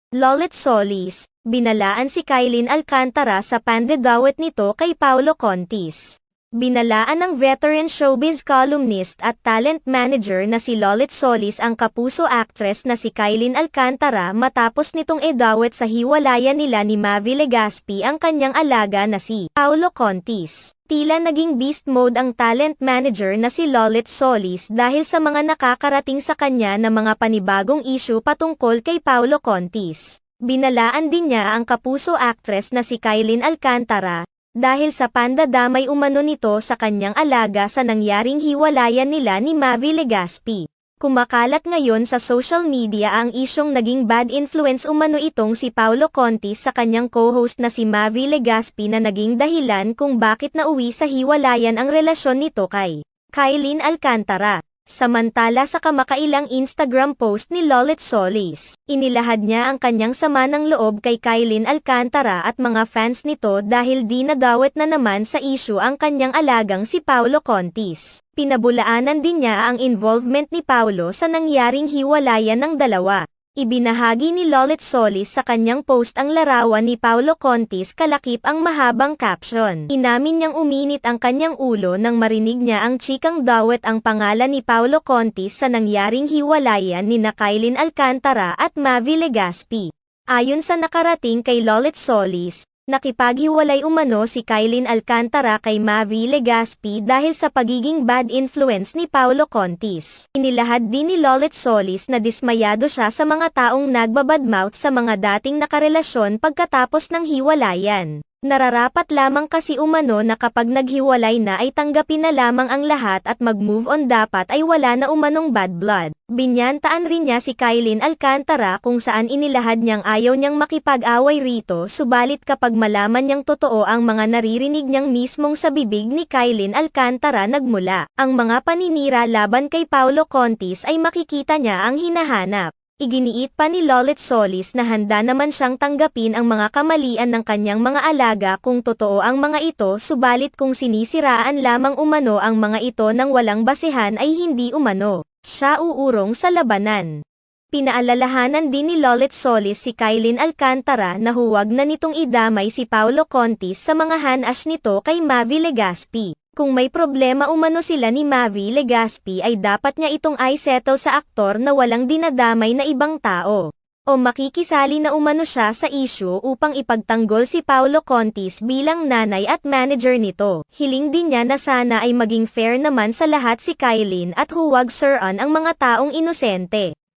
Lolit Solis, binalaan si Kylin Alcantara sa pandedawit nito kay Paolo Contis. Binalaan ng veteran showbiz columnist at talent manager na si Lolit Solis ang kapuso actress na si Kylin Alcantara matapos nitong idawit sa hiwalayan nila ni Mavi Legaspi ang kanyang alaga na si Paolo Contis. Tila naging beast mode ang talent manager na si Lolit Solis dahil sa mga nakakarating sa kanya na mga panibagong issue patungkol kay Paolo Contis. Binalaan din niya ang kapuso actress na si Kylin Alcantara, dahil sa pandadamay umano nito sa kanyang alaga sa nangyaring hiwalayan nila ni Mavi Legaspi. Kumakalat ngayon sa social media ang isyong naging bad influence umano itong si Paolo Contis sa kanyang co-host na si Mavi Legaspi na naging dahilan kung bakit nauwi sa hiwalayan ang relasyon nito kay Kylin Alcantara. Samantala sa kamakailang Instagram post ni Lolit Solis, inilahad niya ang kanyang sama ng loob kay Kylin Alcantara at mga fans nito dahil di nadawit na naman sa issue ang kanyang alagang si Paolo Contis. Pinabulaanan din niya ang involvement ni Paolo sa nangyaring hiwalayan ng dalawa. Ibinahagi ni Lolit Solis sa kanyang post ang larawan ni Paolo Contis kalakip ang mahabang caption. Inamin niyang uminit ang kanyang ulo nang marinig niya ang chikang dawit ang pangalan ni Paolo Contis sa nangyaring hiwalayan ni Kylin Alcantara at Mavi Legaspi. Ayon sa nakarating kay Lolit Solis, nakipaghiwalay umano si Kylin Alcantara kay Mavi Legaspi dahil sa pagiging bad influence ni Paolo Contis. Inilahad din ni Lolit Solis na dismayado siya sa mga taong nagbabadmouth sa mga dating nakarelasyon pagkatapos ng hiwalayan. Nararapat lamang kasi umano na kapag naghiwalay na ay tanggapin na lamang ang lahat at mag-move on, dapat ay wala na umanong bad blood. Binyantaan rin niya si Kylin Alcantara kung saan inilahad niyang ayaw niyang makipag-away rito, subalit kapag malaman niyang totoo ang mga naririnig niyang mismong sa bibig ni Kylin Alcantara nagmula ang mga paninira laban kay Paolo Contis ay makikita niya ang hinahanap. Iginiit pa ni Lolit Solis na handa naman siyang tanggapin ang mga kamalian ng kanyang mga alaga kung totoo ang mga ito, subalit kung sinisiraan lamang umano ang mga ito ng walang basehan ay hindi umano siya uurong sa labanan. Pinaalalahanan din ni Lolit Solis si Kylin Alcantara na huwag na nitong idamay si Paolo Contis sa mga hanash nito kay Mavi Legaspi. Kung may problema umano sila ni Mavi Legaspi ay dapat niya itong i-settle sa aktor na walang dinadamay na ibang tao. O makikisali na umano siya sa issue upang ipagtanggol si Paolo Contis bilang nanay at manager nito. Hiling din niya na sana ay maging fair naman sa lahat si Kylin at huwag suran ang mga taong inosente.